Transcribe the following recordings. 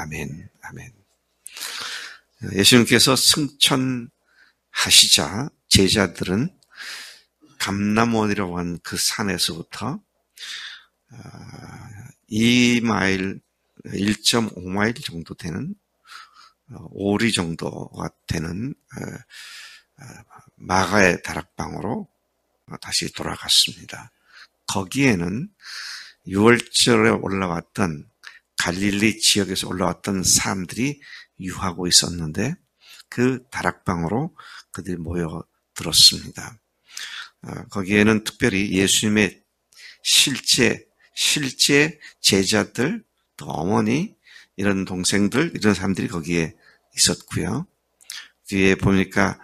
아멘, 아멘. 예수님께서 승천하시자 제자들은 감람원이라고 하는 그 산에서부터 2마일, 1.5마일 정도 되는 오리 정도가 되는 마가의 다락방으로 다시 돌아갔습니다. 거기에는 6월절에 올라왔던 갈릴리 지역에서 올라왔던 사람들이 유하고 있었는데 그 다락방으로 그들이 모여들었습니다. 거기에는 특별히 예수님의 실제 제자들, 또 어머니, 이런 동생들, 이런 사람들이 거기에 있었고요. 뒤에 보니까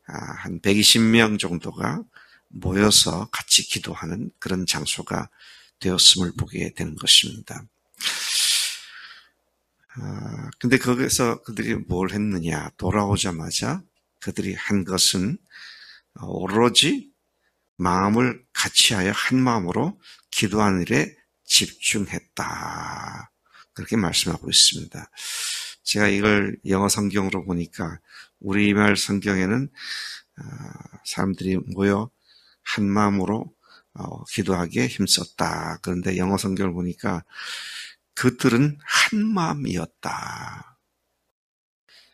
한 120명 정도가 모여서 같이 기도하는 그런 장소가 되었음을 보게 되는 것입니다. 근데 거기서 그들이 뭘 했느냐? 돌아오자마자 그들이 한 것은 오로지 마음을 같이하여 한 마음으로 기도하는 일에 집중했다. 그렇게 말씀하고 있습니다. 제가 이걸 영어 성경으로 보니까 우리말 성경에는 사람들이 모여 한 마음으로 기도하기에 힘썼다. 그런데 영어 성경을 보니까 그들은 한 마음이었다.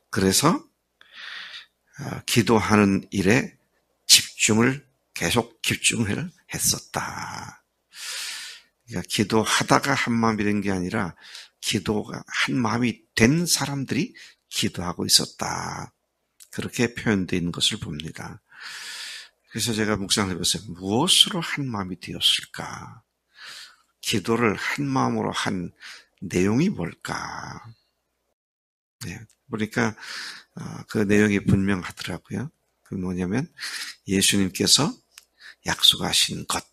그래서 기도하는 일에 계속 집중을 했었다. 그러니까 기도하다가 한 마음이 된 게 아니라 기도가 한 마음이 된 사람들이 기도하고 있었다. 그렇게 표현되어 있는 것을 봅니다. 그래서 제가 묵상을 해봤어요. 무엇으로 한 마음이 되었을까? 기도를 한 마음으로 한 내용이 뭘까? 네, 보니까 그 내용이 분명하더라고요. 그 뭐냐면 예수님께서 약속하신 것.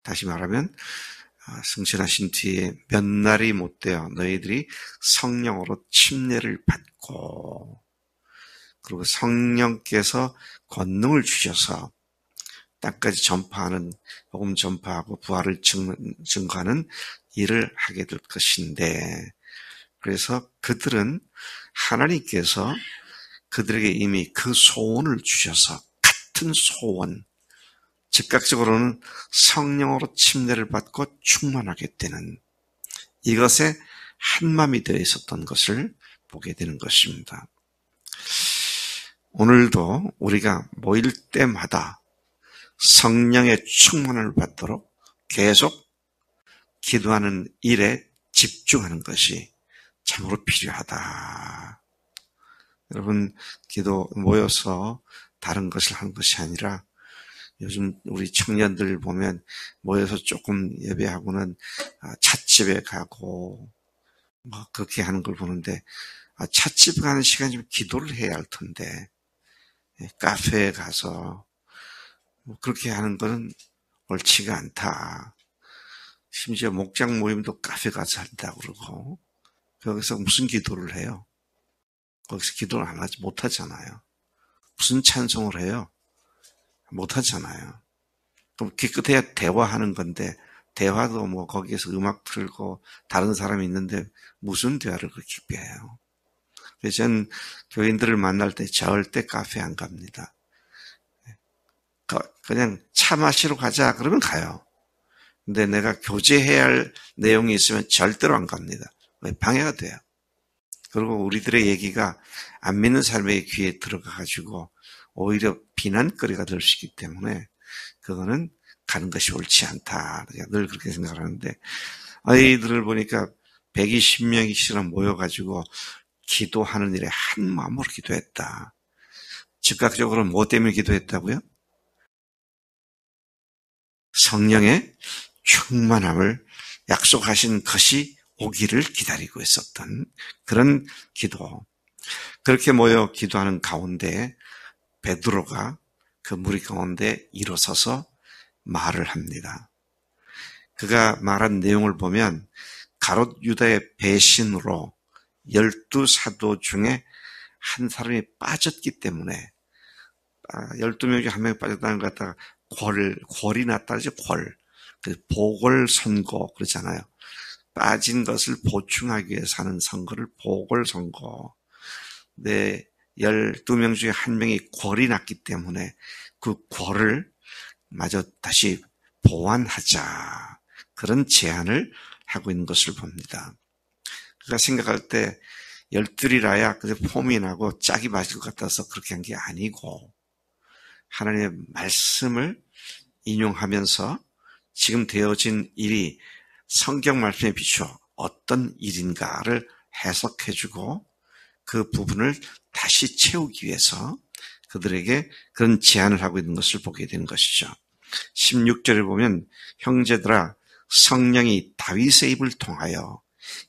다시 말하면 승천하신 뒤에 몇 날이 못 되어 너희들이 성령으로 침례를 받고 그리고 성령께서 권능을 주셔서 땅까지 전파하는 복음 전파하고 부활을 증거하는 일을 하게 될 것인데 그래서 그들은 하나님께서 그들에게 이미 그 소원을 주셔서 같은 소원 즉각적으로는 성령으로 침례를 받고 충만하게 되는 이것에 한마음이 되어 있었던 것을 보게 되는 것입니다. 오늘도 우리가 모일 때마다 성령의 충만을 받도록 계속 기도하는 일에 집중하는 것이 참으로 필요하다. 여러분, 기도 모여서 다른 것을 하는 것이 아니라 요즘 우리 청년들 보면 모여서 조금 예배하고는 찻집에 가고 그렇게 하는 걸 보는데 찻집 가는 시간이면 기도를 해야 할 텐데 카페에 가서 그렇게 하는 것은 옳지가 않다. 심지어 목장 모임도 카페 가서 한다고 그러고 거기서 무슨 기도를 해요? 거기서 기도를 못 하잖아요. 무슨 찬송을 해요? 못 하잖아요. 그럼 기껏해야 대화하는 건데 대화도 뭐 거기에서 음악 틀고 다른 사람이 있는데 무슨 대화를 그렇게 해요? 그래서 저는 교인들을 만날 때 절대 카페 안 갑니다. 그냥 차 마시러 가자 그러면 가요. 근데 내가 교제해야 할 내용이 있으면 절대로 안 갑니다. 왜? 방해가 돼요. 그리고 우리들의 얘기가 안 믿는 사람의 귀에 들어가가지고 오히려 비난거리가 될 수 있기 때문에 그거는 가는 것이 옳지 않다. 늘 그렇게 생각을 하는데 아이들을 보니까 120명이나 모여가지고 기도하는 일에 한 마음으로 기도했다. 즉각적으로 뭐 때문에 기도했다고요? 성령의 충만함을 약속하신 것이 오기를 기다리고 있었던 그런 기도. 그렇게 모여 기도하는 가운데 베드로가 그 무리 가운데 일어서서 말을 합니다. 그가 말한 내용을 보면 가롯 유다의 배신으로 12사도 중에 한 사람이 빠졌기 때문에 12명 중에 한 명이 빠졌다는 것 갖다가 궐이 났다지 궐. 보궐선거 그러잖아요. 빠진 것을 보충하기 위해서 하는 선거를 보궐선거. 내 12명 중에 1명이 궐이 났기 때문에 그 궐을 마저 다시 보완하자. 그런 제안을 하고 있는 것을 봅니다. 그가 생각할 때 12이라야 그게 폼이 나고 짝이 맞을 것 같아서 그렇게 한 게 아니고 하나님의 말씀을 인용하면서 지금 되어진 일이 성경 말씀에 비추어 어떤 일인가를 해석해주고 그 부분을 다시 채우기 위해서 그들에게 그런 제안을 하고 있는 것을 보게 되는 것이죠. 16절을 보면 형제들아 성령이 다윗의 입을 통하여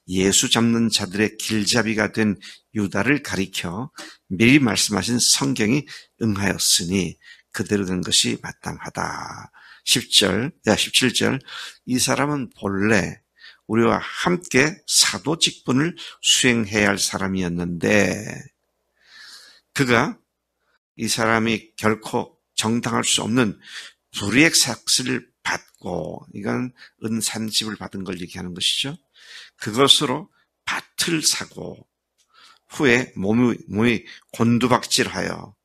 예수 잡는 자들의 길잡이가 된 유다를 가리켜 미리 말씀하신 성경이 응하였으니 그대로 된 것이 마땅하다. 17절 이 사람은 본래 우리와 함께 사도 직분을 수행해야 할 사람이었는데 그가 이 사람이 결코 정당할 수 없는 불의의 삭스를 받고 이건 은산집을 받은 걸 얘기하는 것이죠. 그것으로 밭을 사고 후에 몸이 곤두박질하여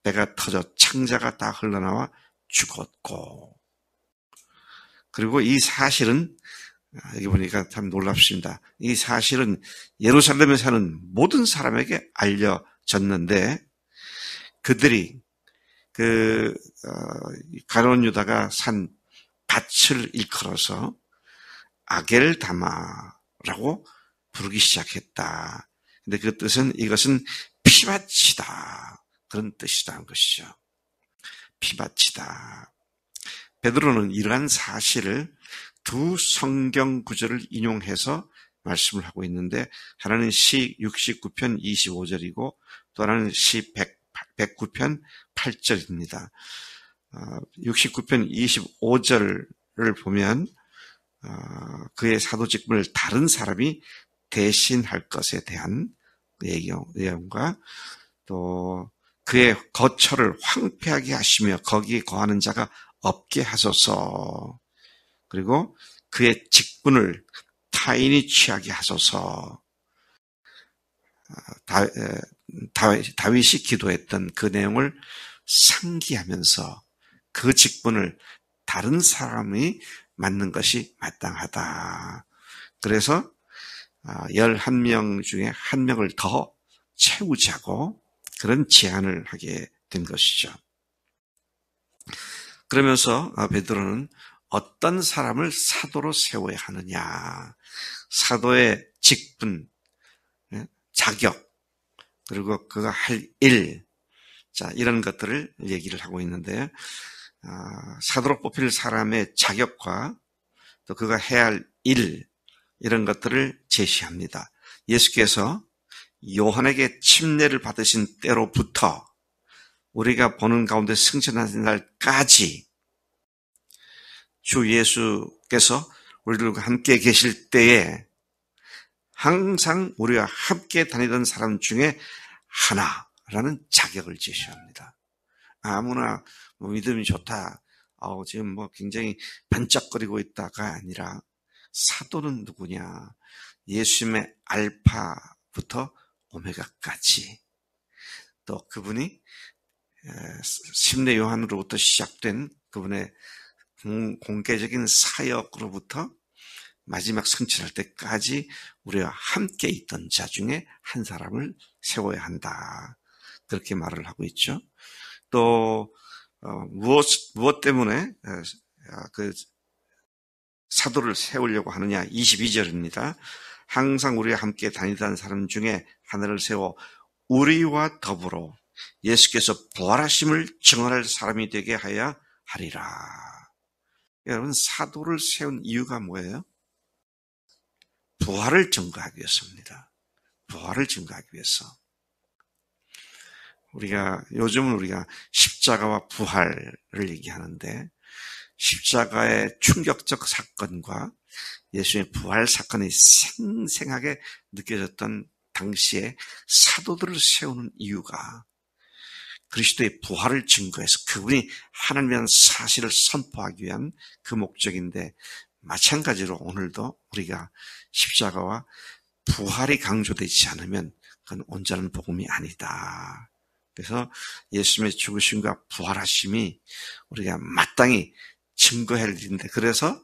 배가 터져 창자가 다 흘러나와 죽었고 그리고 이 사실은 여기 보니까 참 놀랍습니다. 이 사실은 예루살렘에 사는 모든 사람에게 알려졌는데 그들이 가룟 유다가 산 밭을 일컬어서 아겔다마라고 부르기 시작했다. 근데 그 뜻은 이것은 피밭이다. 그런 뜻이라는 것이죠. 피밭이다. 베드로는 이러한 사실을 두 성경 구절을 인용해서 말씀을 하고 있는데 하나는 시 69편 25절이고 또 하나는 시 109편 8절입니다. 69편 25절을 보면 그의 사도 직분을 다른 사람이 대신할 것에 대한 내용과 또 그의 거처를 황폐하게 하시며 거기에 거하는 자가 없게 하소서 그리고 그의 직분을 타인이 취하게 하소서 다윗이 기도했던 그 내용을 상기하면서 그 직분을 다른 사람이 맡는 것이 마땅하다. 그래서 11명 중에 1명을 더 채우자고 그런 제안을 하게 된 것이죠. 그러면서 베드로는 어떤 사람을 사도로 세워야 하느냐, 사도의 직분, 자격, 그리고 그가 할 일, 자 이런 것들을 얘기를 하고 있는데 사도로 뽑힐 사람의 자격과 또 그가 해야 할 일, 이런 것들을 제시합니다. 예수께서 요한에게 침례를 받으신 때로부터 우리가 보는 가운데 승천하신 날까지 주 예수께서 우리들과 함께 계실 때에 항상 우리와 함께 다니던 사람 중에 하나라는 자격을 제시합니다. 아무나 믿음이 좋다, 지금 굉장히 반짝거리고 있다가 아니라 사도는 누구냐? 예수님의 알파부터 오메가까지 또 그분이 심내 요한으로부터 시작된 그분의 공개적인 사역으로부터 마지막 승천할 때까지 우리와 함께 있던 자 중에 한 사람을 세워야 한다. 그렇게 말을 하고 있죠. 또 무엇 때문에 그 사도를 세우려고 하느냐. 22절입니다. 항상 우리와 함께 다니던 사람 중에 하나를 세워 우리와 더불어 예수께서 부활하심을 증언할 사람이 되게 하여야 하리라. 여러분, 사도를 세운 이유가 뭐예요? 부활을 증거하기 위해서입니다. 부활을 증거하기 위해서. 요즘은 우리가 십자가와 부활을 얘기하는데 십자가의 충격적 사건과 예수의 부활 사건이 생생하게 느껴졌던 당시에 사도들을 세우는 이유가 그리스도의 부활을 증거해서 그분이 하나님이라는 사실을 선포하기 위한 그 목적인데 마찬가지로 오늘도 우리가 십자가와 부활이 강조되지 않으면 그건 온전한 복음이 아니다. 그래서 예수님의 죽으심과 부활하심이 우리가 마땅히 증거할 일인데, 그래서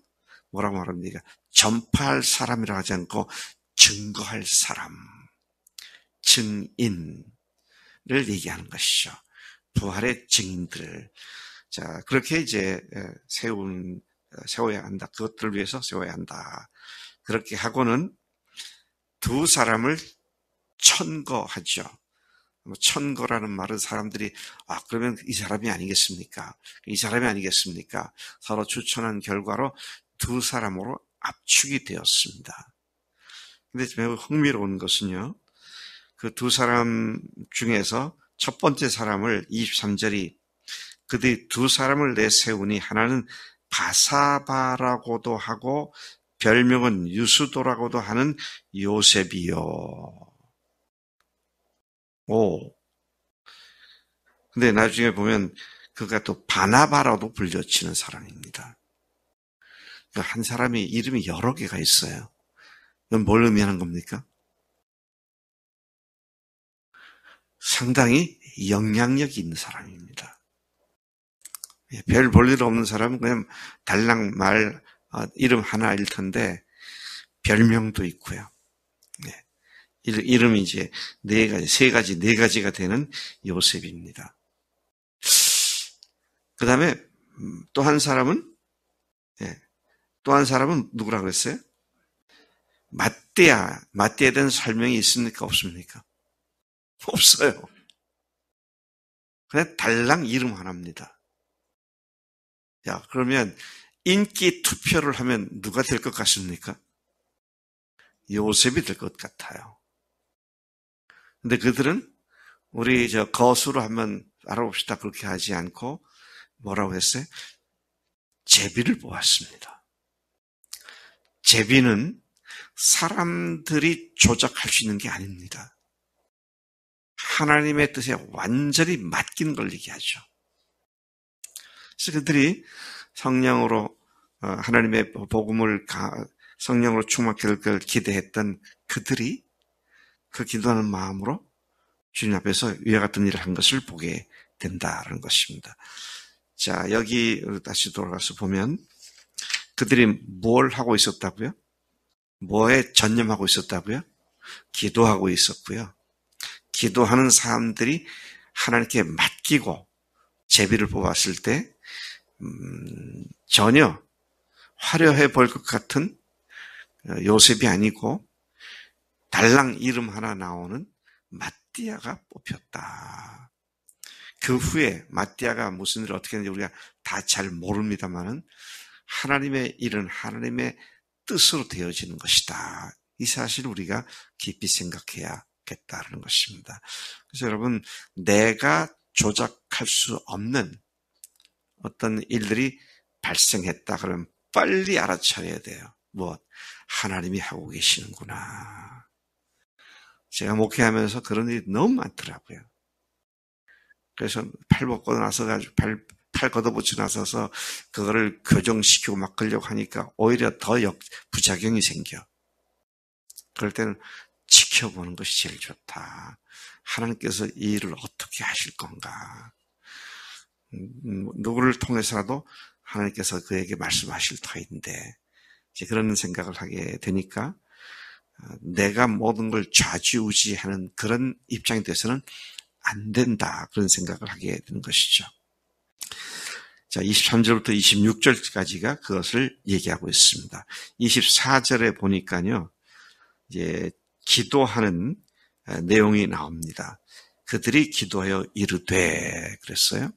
뭐라고 말합니까? 전파할 사람이라고 하지 않고 증거할 사람, 증인을 얘기하는 것이죠. 부활의 증인들. 자, 그렇게 이제 세워야 한다. 그것들을 위해서 세워야 한다. 그렇게 하고는 두 사람을 천거하죠. 천거라는 말은 사람들이 그러면 이 사람이 아니겠습니까? 이 사람이 아니겠습니까? 서로 추천한 결과로 두 사람으로 압축이 되었습니다. 근데 매우 흥미로운 것은요, 그 두 사람 중에서 첫 번째 사람을 23절이 그들이 두 사람을 내세우니 하나는 바사바라고도 하고 별명은 유수도라고도 하는 요셉이요. 근데 나중에 보면 그가 또 바나바라도 불려치는 사람입니다. 한 사람이 이름이 여러 개가 있어요. 이건 뭘 의미하는 겁니까? 상당히 영향력이 있는 사람입니다. 별 볼 일 없는 사람은 그냥 달랑 말 이름 하나일 텐데 별명도 있고요. 이름이 이제 세 가지가 되는 요셉입니다. 그 다음에 또 한 사람은 누구라고 그랬어요? 마띠아에 대한 설명이 있습니까? 없습니까? 없어요. 그냥 달랑 이름 하나입니다. 야, 그러면 인기 투표를 하면 누가 될 것 같습니까? 요셉이 될 것 같아요. 근데 그들은 우리 거수로 한번 알아봅시다. 그렇게 하지 않고 뭐라고 했어요? 제비를 보았습니다. 제비는 사람들이 조작할 수 있는 게 아닙니다. 하나님의 뜻에 완전히 맡긴 걸 얘기하죠. 그래서 그들이 성령으로 하나님의 복음을 성령으로 충만할 걸 기대했던 그들이 그 기도하는 마음으로 주님 앞에서 위와 같은 일을 한 것을 보게 된다는 것입니다. 자, 여기 다시 돌아가서 보면 그들이 뭘 하고 있었다고요? 뭐에 전념하고 있었다고요? 기도하고 있었고요. 기도하는 사람들이 하나님께 맡기고 제비를 보았을 때 전혀 화려해 보일 것 같은 요셉이 아니고 달랑 이름 하나 나오는 마띠아가 뽑혔다. 그 후에 마띠아가 무슨 일을 어떻게 했는지 우리가 다 잘 모릅니다만은 하나님의 일은 하나님의 뜻으로 되어지는 것이다. 이 사실을 우리가 깊이 생각해야겠다는 것입니다. 그래서 여러분, 내가 조작할 수 없는 어떤 일들이 발생했다 그러면 빨리 알아차려야 돼요. 무엇? 하나님이 하고 계시는구나. 제가 목회하면서 그런 일이 너무 많더라고요. 그래서 팔 벗고 나서 팔 걷어붙이고 나서서 그거를 교정시키고 막 그러려고 하니까 오히려 더 부작용이 생겨. 그럴 때는 지켜보는 것이 제일 좋다. 하나님께서 이 일을 어떻게 하실 건가. 누구를 통해서라도 하나님께서 그에게 말씀하실 터인데 이제 그런 생각을 하게 되니까 내가 모든 걸 좌지우지하는 그런 입장이 돼서는 안 된다. 그런 생각을 하게 되는 것이죠. 자, 23절부터 26절까지가 그것을 얘기하고 있습니다. 24절에 보니까요, 이제 기도하는 내용이 나옵니다. 그들이 기도하여 이르되 그랬어요.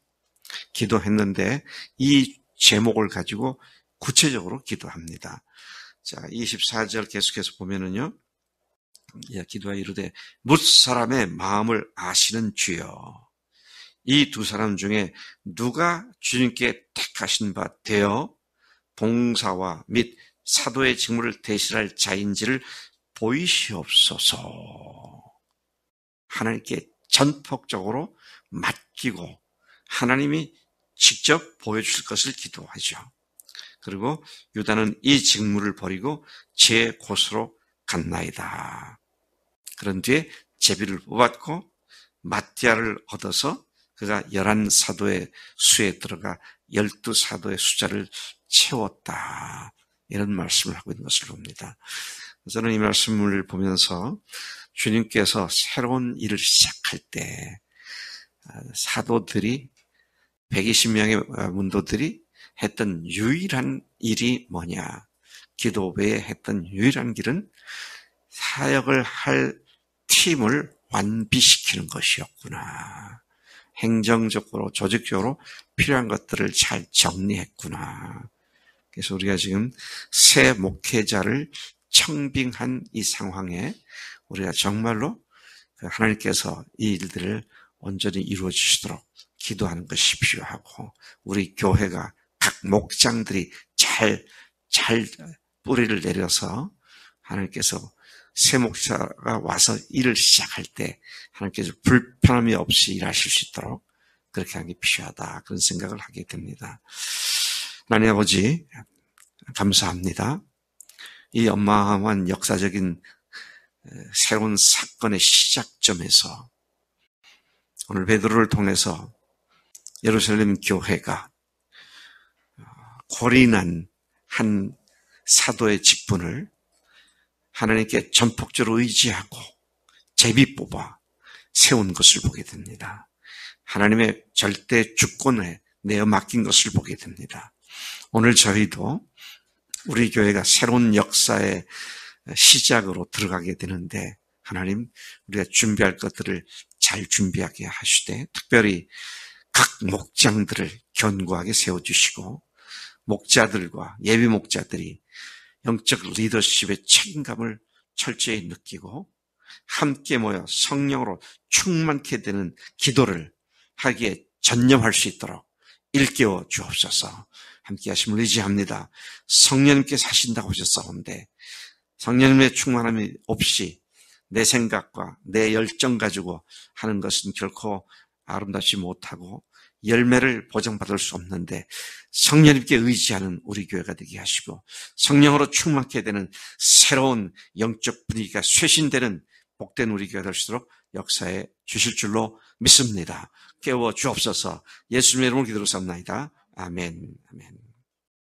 기도했는데 이 제목을 가지고 구체적으로 기도합니다. 자, 24절 계속해서 보면은요, 기도하여 이르되 뭇 사람의 마음을 아시는 주여, 이 두 사람 중에 누가 주님께 택하신 바 되어 봉사와 및 사도의 직무를 대신할 자인지를 보이시옵소서. 하나님께 전폭적으로 맡기고 하나님이 직접 보여주실 것을 기도하죠. 그리고 유다는 이 직무를 버리고 제 곳으로 갔나이다. 그런 뒤에 제비를 뽑았고 마띠아를 얻어서 그가 11사도의 수에 들어가 12사도의 숫자를 채웠다. 이런 말씀을 하고 있는 것을 봅니다. 저는 이 말씀을 보면서 주님께서 새로운 일을 시작할 때 사도들이 120명의 문도들이 했던 유일한 일이 뭐냐? 기도 외에 했던 유일한 길은 사역을 할 팀을 완비시키는 것이었구나. 행정적으로, 조직적으로 필요한 것들을 잘 정리했구나. 그래서 우리가 지금 새 목회자를 청빙한 이 상황에 우리가 정말로 하나님께서 이 일들을 온전히 이루어 주시도록 기도하는 것이 필요하고, 우리 교회가 각 목장들이 잘 뿌리를 내려서 하나님께서 새 목사가 와서 일을 시작할 때 하나님께서 불편함이 없이 일하실 수 있도록 그렇게 하는 게 필요하다. 그런 생각을 하게 됩니다. 하나님 아버지, 감사합니다. 이 어마어마한 역사적인 새로운 사건의 시작점에서 오늘 베드로를 통해서 예루살렘 교회가 골인한 한 사도의 직분을 하나님께 전폭적으로 의지하고 제비 뽑아 세운 것을 보게 됩니다. 하나님의 절대 주권에 내어 맡긴 것을 보게 됩니다. 오늘 저희도 우리 교회가 새로운 역사의 시작으로 들어가게 되는데 하나님, 우리가 준비할 것들을 잘 준비하게 하시되 특별히 각 목장들을 견고하게 세워주시고 목자들과 예비 목자들이 영적 리더십의 책임감을 철저히 느끼고 함께 모여 성령으로 충만케 되는 기도를 하기에 전념할 수 있도록 일깨워 주옵소서. 함께 하심을 의지합니다. 성령님께서 하신다고 하셨사온데 성령님의 충만함이 없이 내 생각과 내 열정 가지고 하는 것은 결코 아름답지 못하고 열매를 보장받을 수 없는데 성령님께 의지하는 우리 교회가 되게 하시고 성령으로 충만케 되는 새로운 영적 분위기가 쇄신되는 복된 우리 교회가 될 수 있도록 역사해 주실 줄로 믿습니다. 깨워 주옵소서. 예수님의 이름으로 기도로 삼나이다. 아멘. 아멘.